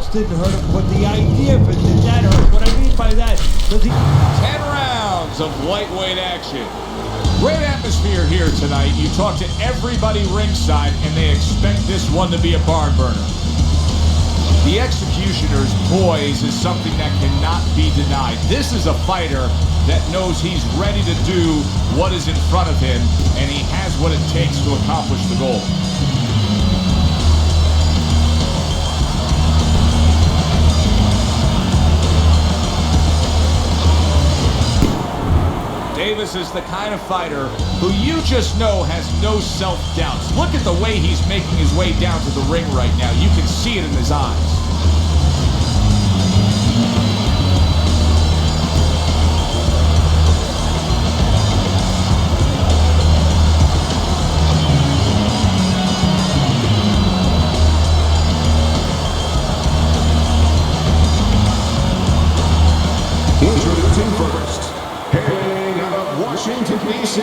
punch didn't hurt him, but the idea of it, did that hurt? What I mean by that, does he... 10 rounds of lightweight action. Great atmosphere here tonight. You talk to everybody ringside, and they expect this one to be a barn burner. The Executioner's poise is something that cannot be denied. This is a fighter that knows he's ready to do what is in front of him, and he has what it takes to accomplish the goal. Davis is the kind of fighter who you just know has no self-doubts. Look at the way he's making his way down to the ring right now. You can see it in his eyes. Introducing first, hailing out of Washington, D.C.,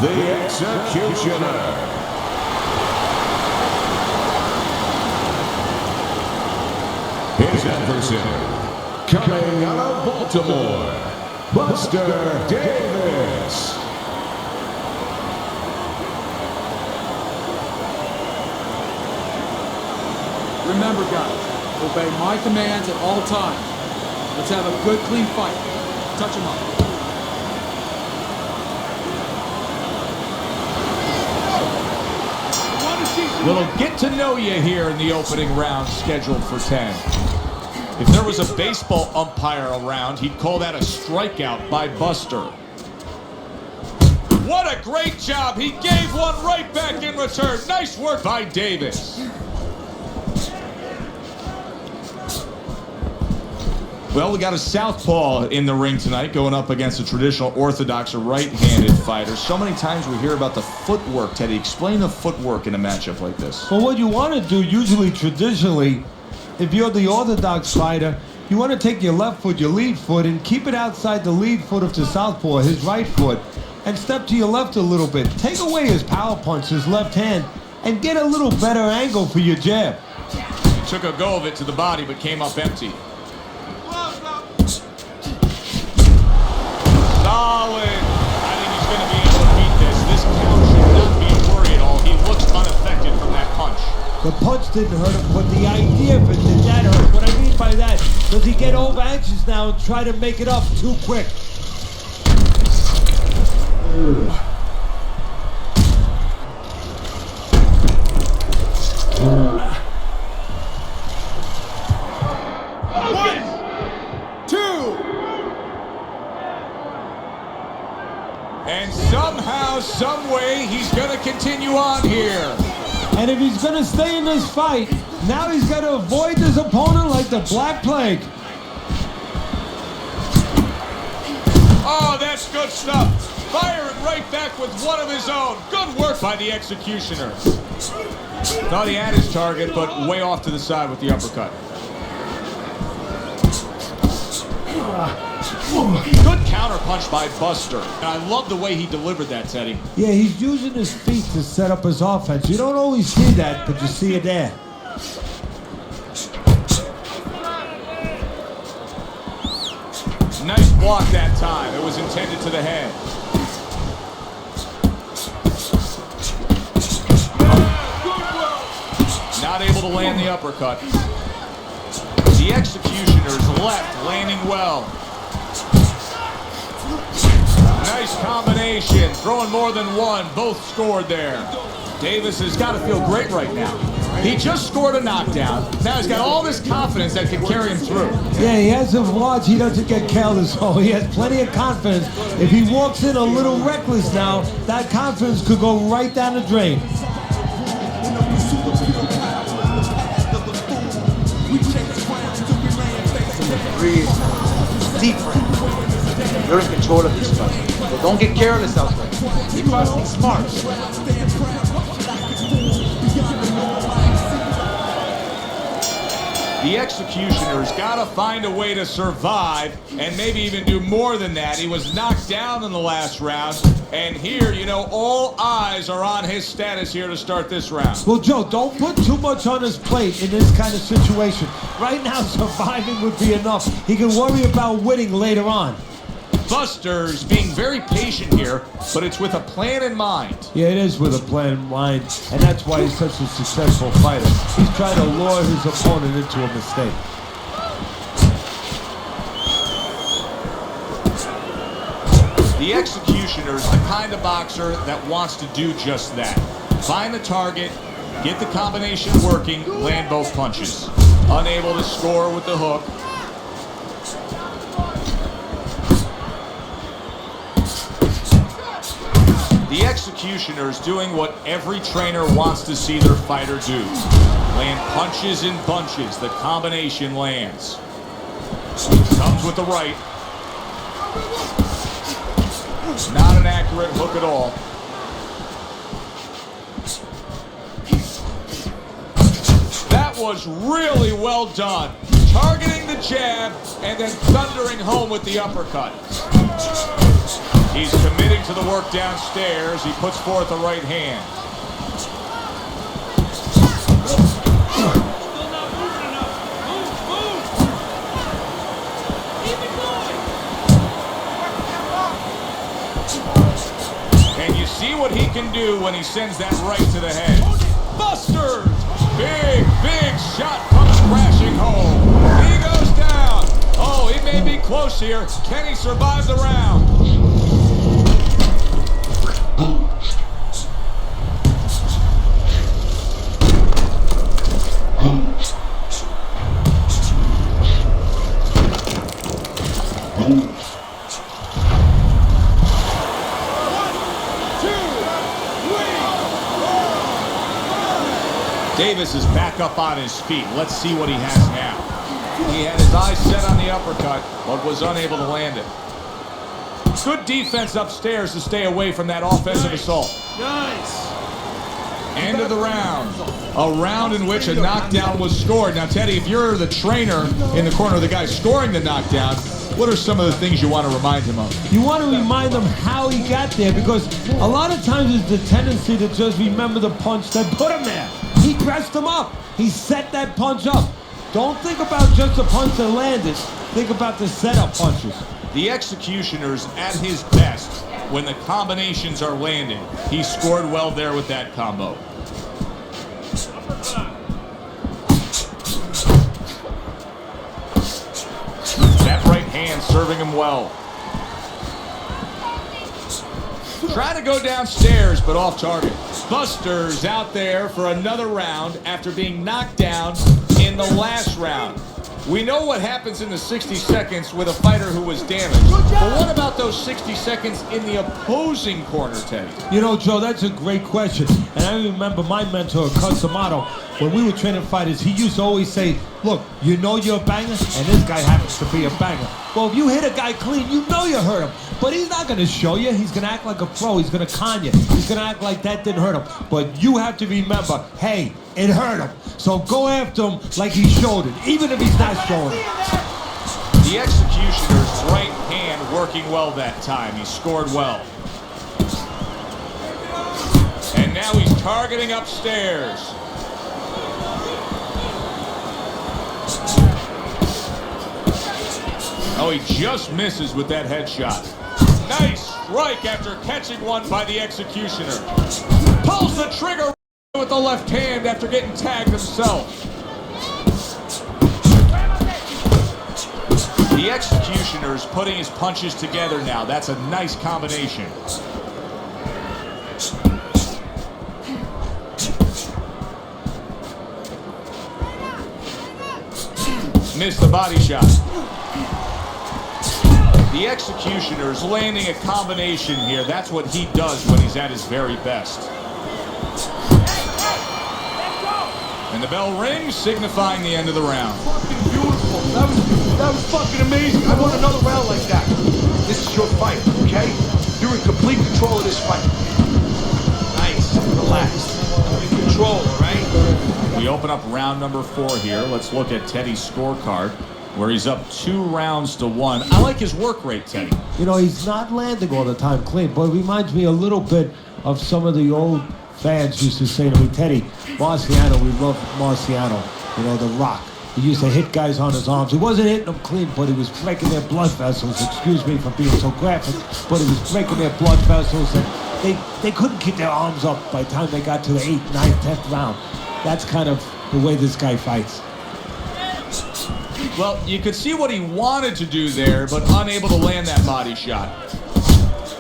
the Executioner. His adversary, coming out of Baltimore, Buster Davis. Remember, guys, obey my commands at all times. Let's have a good, clean fight. Touch him up. Little get to know you here in the opening round, scheduled for 10. If there was a baseball umpire around, he'd call that a strikeout by Buster. What a great job. He gave one right back in return. Nice work by Davis. Well, we got a southpaw in the ring tonight going up against a traditional orthodox or right-handed fighter. So many times we hear about the footwork. Teddy, explain the footwork in a matchup like this. Well, what you want to do, usually, traditionally, if you're the orthodox fighter, you want to take your left foot, your lead foot, and keep it outside the lead foot of the southpaw, his right foot, and step to your left a little bit. Take away his power punch, his left hand, and get a little better angle for your jab. He took a go of it to the body, but came up empty. Solid. I think he's going to be able to beat this. This count should not be a worry at all. He looks unaffected from that punch. The punch didn't hurt him, but the idea of it, did that hurt? What I mean by that, does he get over anxious now and try to make it up too quick? And somehow, some way, he's going to continue on here. And if he's going to stay in this fight, now he's got to avoid his opponent like the Black Plague. Oh, that's good stuff. Firing right back with one of his own. Good work by the Executioner. Thought he had his target, but way off to the side with the uppercut. Good counter punch by Buster. And I love the way he delivered that, Teddy. Yeah, he's using his feet to set up his offense. You don't always see that, but you see it there. Nice block that time. It was intended to the head. Not able to land the uppercut. The Executioner's left landing well. Nice combination, throwing more than one, both scored there. Davis has got to feel great right now. He just scored a knockdown. Now he's got all this confidence that can carry him through. Yeah, he has a watch. He doesn't get careless, so he has plenty of confidence. If he walks in a little reckless now, that confidence could go right down the drain. Breathe. Deep breath. You're in control of this fight. So don't get careless out there. Keep fighting smart. The Executioner's got to find a way to survive and maybe even do more than that. He was knocked down in the last round, and here, you know, all eyes are on his status here to start this round. Well, Joe, don't put too much on his plate in this kind of situation. Right now, surviving would be enough. He can worry about winning later on. Buster's being very patient here, but it's with a plan in mind. Yeah, it is with a plan in mind, and that's why he's such a successful fighter. He's trying to lure his opponent into a mistake. The Executioner's the kind of boxer that wants to do just that. Find the target, get the combination working, land both punches. Unable to score with the hook. The Executioner's doing what every trainer wants to see their fighter do. Land punches in bunches. The combination lands. Comes with the right. Not an accurate hook at all. That was really well done. Targeting the jab and then thundering home with the uppercut. He's committing to the work downstairs. He puts forth the right hand. And you see what he can do when he sends that right to the head. Buster! Big, big shot comes crashing home. He goes down. Oh, he may be close here. Can he survive the round? Davis is back up on his feet. Let's see what he has now. He had his eyes set on the uppercut, but was unable to land it. Good defense upstairs to stay away from that offensive assault. Nice. End of the round. A round in which a knockdown was scored. Now, Teddy, if you're the trainer in the corner of the guy scoring the knockdown, what are some of the things you want to remind him of? You want to remind him how he got there, because a lot of times it's the tendency to just remember the punch that put him there. He pressed him up. He set that punch up. Don't think about just the punch that landed. Think about the setup punches. The Executioner's at his best when the combinations are landing. He scored well there with that combo. That right hand serving him well. Trying to go downstairs, but off target. Buster's out there for another round after being knocked down in the last round. We know what happens in the 60 seconds with a fighter who was damaged. But what about those 60 seconds in the opposing corner, Teddy? You know, Joe, that's a great question. And I remember my mentor, Cusamato, when we were training fighters, he used to always say, look, you know you're a banger, and this guy happens to be a banger. Well, if you hit a guy clean, you know you hurt him. But he's not going to show you. He's going to act like a pro. He's going to con you. He's going to act like that didn't hurt him. But you have to remember, hey, it hurt him. So go after him like he showed it, even if he's not showing it. The Executioner's right hand working well that time. He scored well. And now he's targeting upstairs. Oh, he just misses with that headshot. Nice strike after catching one by the Executioner. Pulls the trigger with the left hand after getting tagged himself. The Executioner's putting his punches together now. That's a nice combination. Missed the body shot. The Executioner's landing a combination here. That's what he does when he's at his very best. And the bell rings, signifying the end of the round. Fucking beautiful. That was fucking amazing. I want another round like that. This is your fight, okay? You're in complete control of this fight. Nice. Relax. In control, all right? We open up round number 4 here. Let's look at Teddy's scorecard, where he's up 2 rounds to 1. I like his work rate, Teddy. You know, he's not landing all the time clean, but it reminds me a little bit of some of the old fans used to say to me, Teddy, Marciano, we love Marciano, you know, the Rock. He used to hit guys on his arms. He wasn't hitting them clean, but he was breaking their blood vessels. Excuse me for being so graphic, but he was breaking their blood vessels, and they couldn't keep their arms up by the time they got to the 8th, 9th, 10th round. That's kind of the way this guy fights. Well, you could see what he wanted to do there, but unable to land that body shot.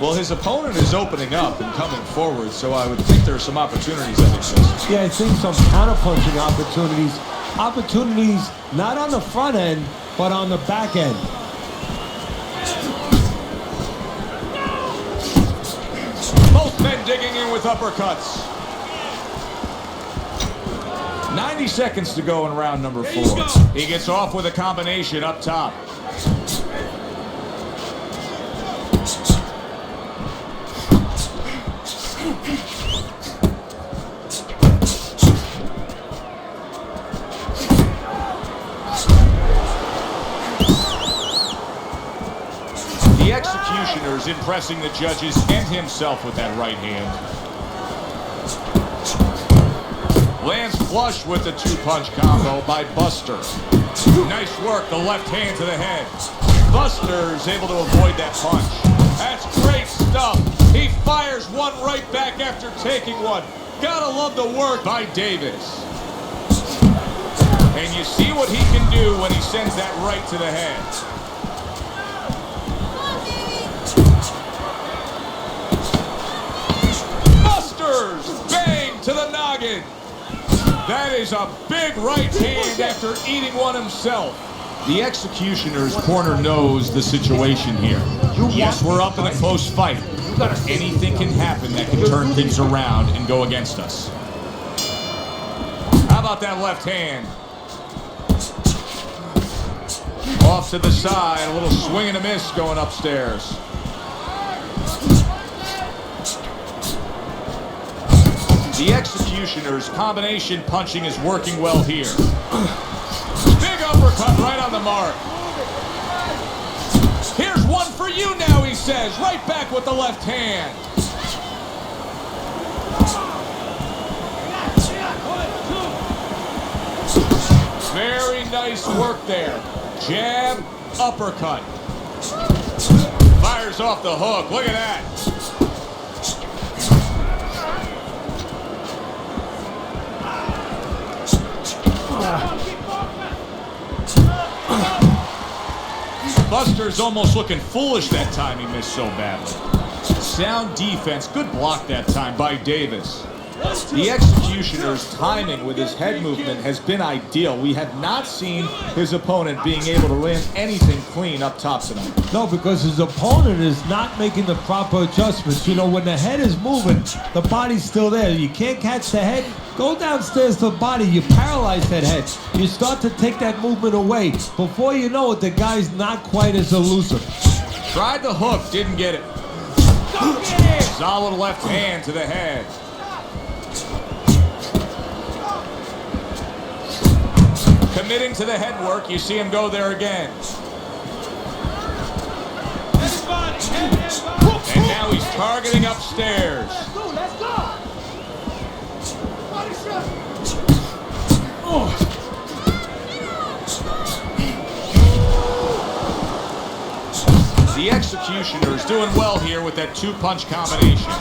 Well, his opponent is opening up and coming forward, so I would think there are some opportunities that exist. Yeah, I think some counter-punching opportunities. Opportunities not on the front end, but on the back end. Both men digging in with uppercuts. 90 seconds to go in round number 4. He gets off with a combination up top. The executioner's impressing the judges and himself with that right hand. Lands flush with the 2-punch combo by Buster. Nice work, the left hand to the head. Buster's able to avoid that punch. That's great stuff. He fires one right back after taking one. Gotta love the work by Davis. And you see what he can do when he sends that right to the head. Buster's bang to the noggin. That is a big right hand after eating one himself. The executioner's corner knows the situation here. Yes, we're up in a close fight. Anything can happen that can turn things around and go against us. How about that left hand? Off to the side, a little swing and a miss going upstairs. The executioner's combination punching is working well here. Big uppercut right on the mark. Here's one for you now, he says. Right back with the left hand. Very nice work there. Jab, uppercut. Fires off the hook. Look at that. Buster's almost looking foolish that time he missed so badly. Sound defense. Good block that time by Davis. The executioner's timing with his head movement has been ideal. We have not seen his opponent being able to land anything clean up top tonight. No, because his opponent is not making the proper adjustments. You know, when the head is moving, the body's still there. You can't catch the head. Go downstairs to the body. You paralyze that head. You start to take that movement away. Before you know it, the guy's not quite as elusive. Tried the hook, didn't get it. Solid left hand to the head. Committing to the head work, you see him go there again. And now he's targeting upstairs. Let's go! The executioner is doing well here with that 2-punch combination.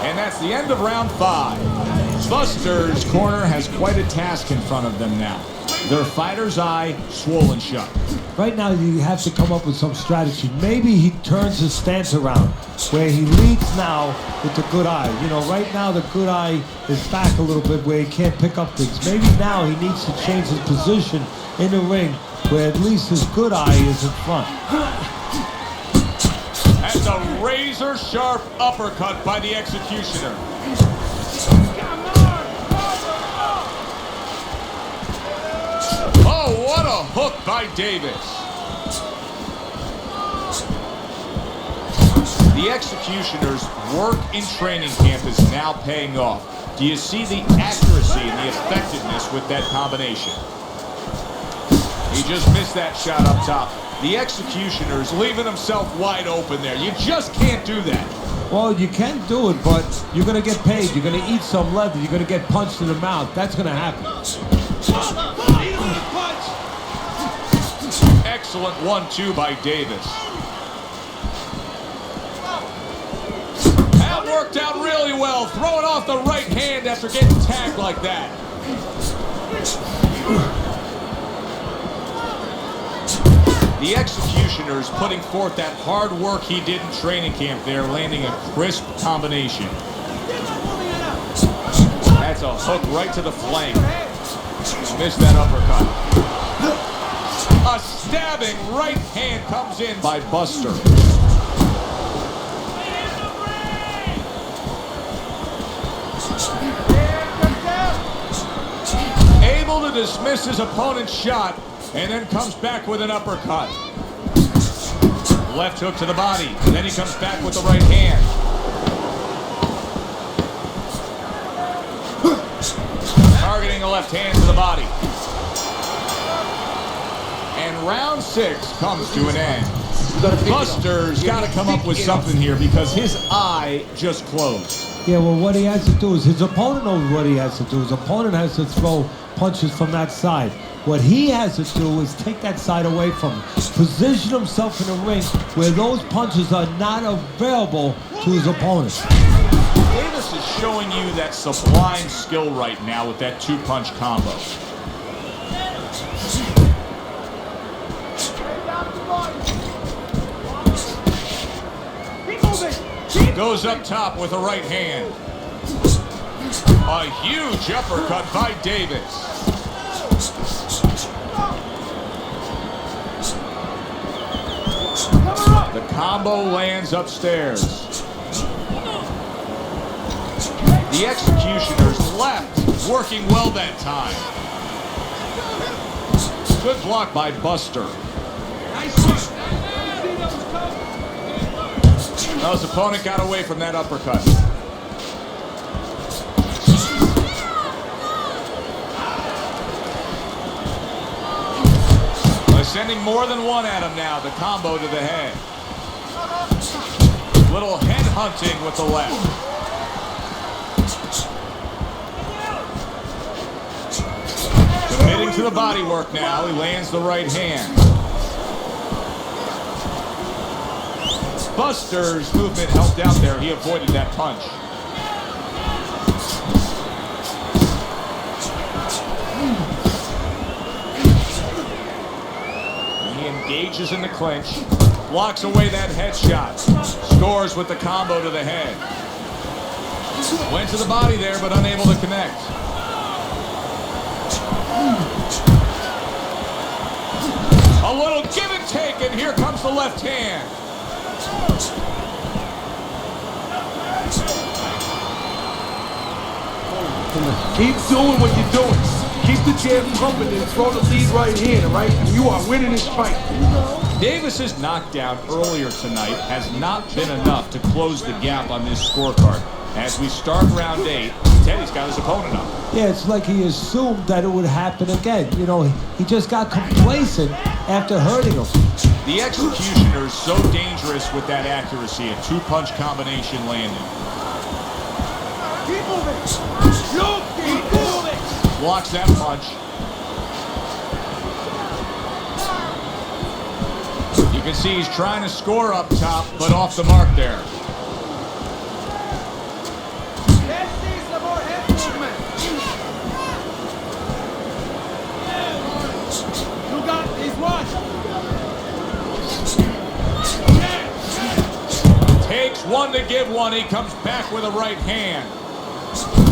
And that's the end of round 5. Buster's corner has quite a task in front of them now. Their fighter's eye swollen shut. Right now, you have to come up with some strategy. Maybe he turns his stance around, where he leads now with the good eye. You know, right now the good eye is back a little bit where he can't pick up things. Maybe now he needs to change his position in the ring, where at least his good eye is in front. That's a razor-sharp uppercut by the executioner. Oh, what a hook by Davis. The The Executioner's work in training camp is now paying off. Do you see the accuracy and the effectiveness with that combination? He just missed that shot up top. The Executioner's leaving himself wide open there. You just can't do that. Well, you can do it, but you're going to get paid. You're going to eat some leather. You're going to get punched in the mouth. That's going to happen. Excellent 1-2 by Davis. That worked out really well. Throwing off the right hand after getting tagged like that. The Executioner's putting forth that hard work he did in training camp there, landing a crisp combination. That's a hook right to the flank. Missed that uppercut. A stabbing right hand comes in by Buster. Able to dismiss his opponent's shot, and then comes back with an uppercut. Left hook to the body. Then he comes back with the right hand. Targeting the left hand to the body. And round 6 comes to an end. Buster's got to come up with something here because his eye just closed. Yeah, well, what he has to do is his opponent knows what he has to do. His opponent has to throw punches from that side. What he has to do is take that side away from him. Position himself in the ring where those punches are not available to his opponent. Davis is showing you that sublime skill right now with that 2-punch combo. Goes up top with a right hand. A huge uppercut by Davis. The combo lands upstairs. The Executioner's left, working well that time. Good block by Buster. Now his opponent got away from that uppercut. They're sending more than one at him now. The combo to the head. Little head hunting with the left. Committing to the body work now. He lands the right hand. Buster's movement helped out there. He avoided that punch. He engages in the clinch. Blocks away that headshot. Scores with the combo to the head. Went to the body there, but unable to connect. A little give and take, and here comes the left hand. Keep doing what you're doing. Keep the jab pumping and throw the lead right hand, all right? You are winning this fight. Davis's knockdown earlier tonight has not been enough to close the gap on this scorecard. As we start round 8, Teddy's got his opponent up. Yeah, it's like he assumed that it would happen again. You know, he just got complacent after hurting him. The Executioner's so dangerous with that accuracy. A 2-punch combination landing. Keep moving. You keep moving. Blocks that punch. You can see he's trying to score up top, but off the mark there. You got this one. Takes one to give one. He comes back with a right hand.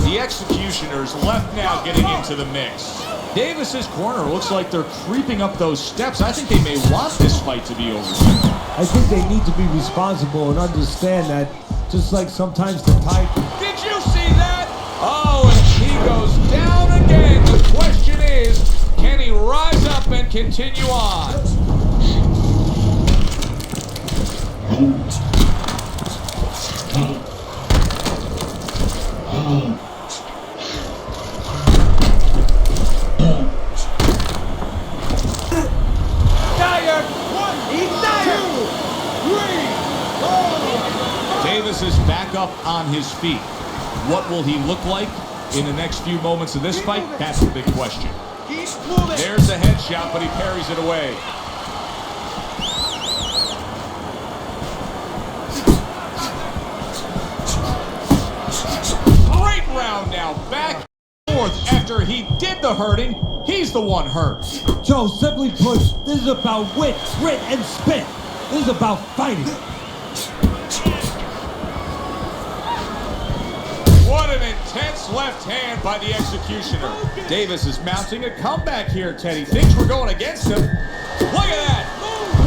The Executioner's left now getting into the mix. Davis's corner looks like they're creeping up those steps. I think they may want this fight to be over. I think they need to be responsible and understand that, just like sometimes the type. Did you see that? Oh, and he goes down again. The question is, can he rise up and continue on? Tired. One. He's tired. 2, 3, 4. Davis is back up on his feet. What will he look like in the next few moments of this fight? That's the big question. Keep moving. There's the headshot, but he parries it away. Great round now. Back and forth after he did the hurting. He's the one hurt. Joe, simply put, this is about wit, grit, and spit. This is about fighting. What an intense left hand by the executioner. Davis is mounting a comeback here, Teddy. Things were going against him. Look at that.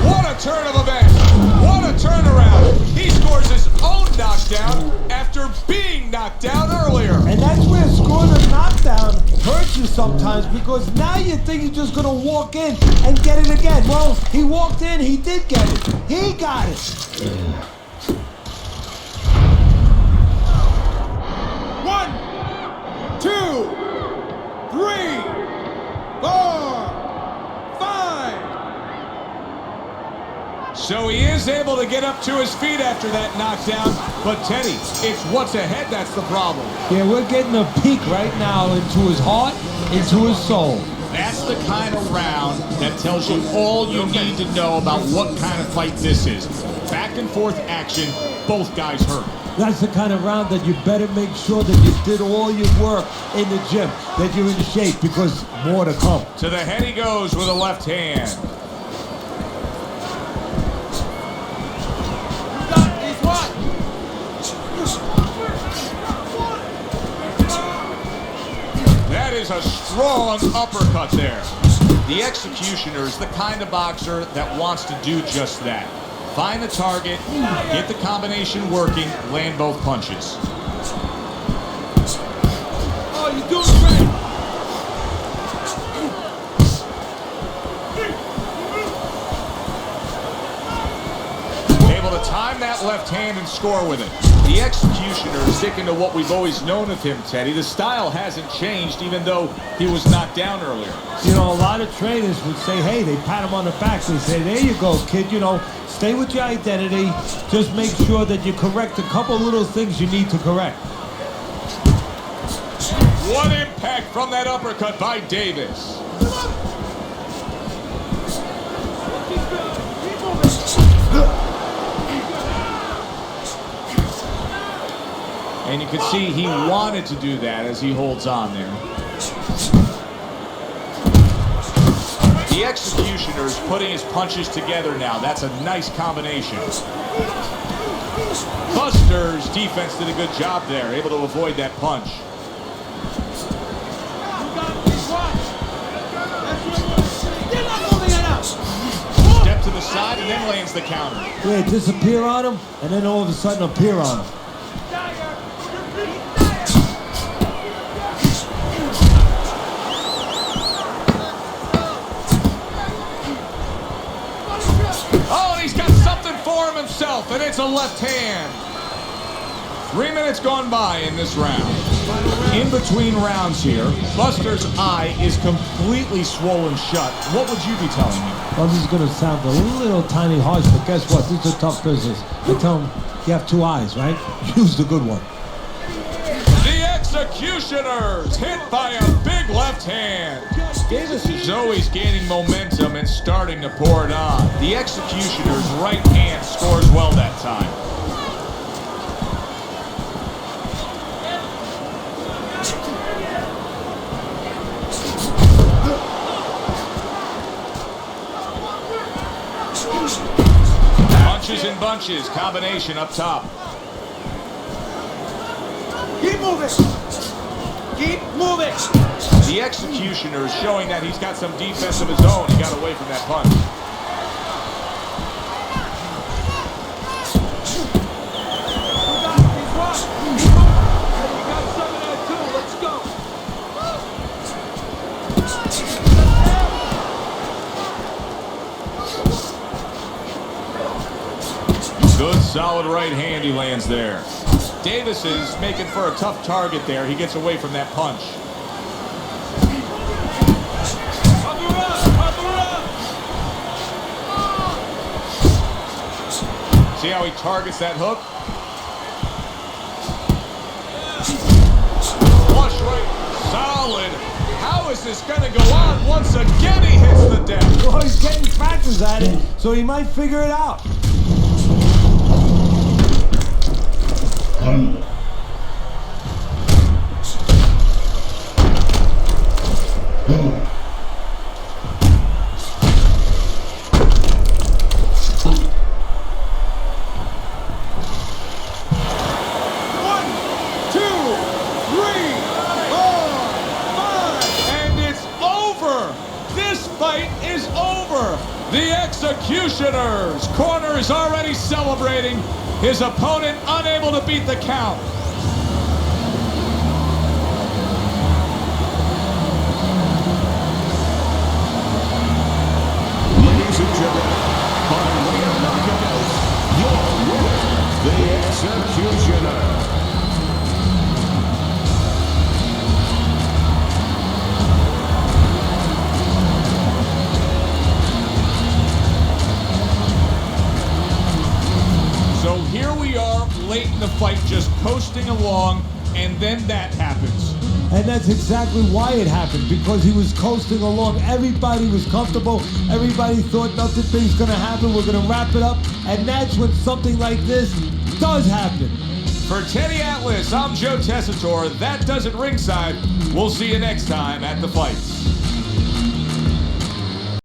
What a turn of events. What a turnaround. He scores his own knockdown after being knocked down earlier. And that's where scoring a knockdown hurts you sometimes, because now you think he's just going to walk in and get it again. Well, he walked in, he did get it. He got it. 1, 2, 3, 4, 5. So he is able to get up to his feet after that knockdown. But Teddy, it's what's ahead that's the problem. Yeah, we're getting a peek right now into his heart, into his soul. That's the kind of round that tells you all you need to know about what kind of fight this is. Back and forth action, both guys hurt. That's the kind of round that you better make sure that you did all your work in the gym, that you're in shape, because more to come. To the head he goes with a left hand. That is a strong uppercut there. The executioner is the kind of boxer that wants to do just that. Find the target, get the combination working, land both punches. Oh, you're doing great. Able to time that left hand and score with it. The executioner is sticking to what we've always known of him, Teddy. The style hasn't changed, even though he was knocked down earlier. You know, a lot of trainers would say, hey, they pat him on the back. They say, there you go, kid. You know, stay with your identity. Just make sure that you correct a couple little things you need to correct. What impact from that uppercut by Davis. And you can see he wanted to do that as he holds on there. The executioner is putting his punches together now. That's a nice combination. Buster's defense did a good job there, able to avoid that punch. Step to the side and then lands the counter. Yeah, disappear on him, and then all of a sudden appear on him. Oh, and he's got something for him himself, and it's a left hand. 3 minutes gone by in this round. In between rounds here, Buster's eye is completely swollen shut. What would you be telling me? Well, this is going to sound a little tiny harsh, but guess what? This is a tough business. I tell him, you have two eyes, right? Use the good one. The executioners hit by a big left hand. Davis is always gaining momentum and starting to pour it on. The executioner's right hand scores well that time. Punches and bunches, combination up top. Keep moving. Keep moving. The executioner is showing that he's got some defense of his own. He got away from that punch. Good solid solid right hand he lands there. Davis is making for a tough target there. He gets away from that punch. See how he targets that hook? Flush right, solid. How is this going to go on? Once again he hits the deck. Well, he's getting practice at it, so he might figure it out. The Executioner's corner is already celebrating. His opponent unable to beat the count. Ladies and gentlemen, by way of knockout, your winner, the Executioner. So here we are late in the fight, just coasting along, and then that happens. And that's exactly why it happened, because he was coasting along. Everybody was comfortable. Everybody thought nothing big's going to happen. We're going to wrap it up. And that's when something like this does happen. For Teddy Atlas, I'm Joe Tessitore. That does it ringside. We'll see you next time at the fights.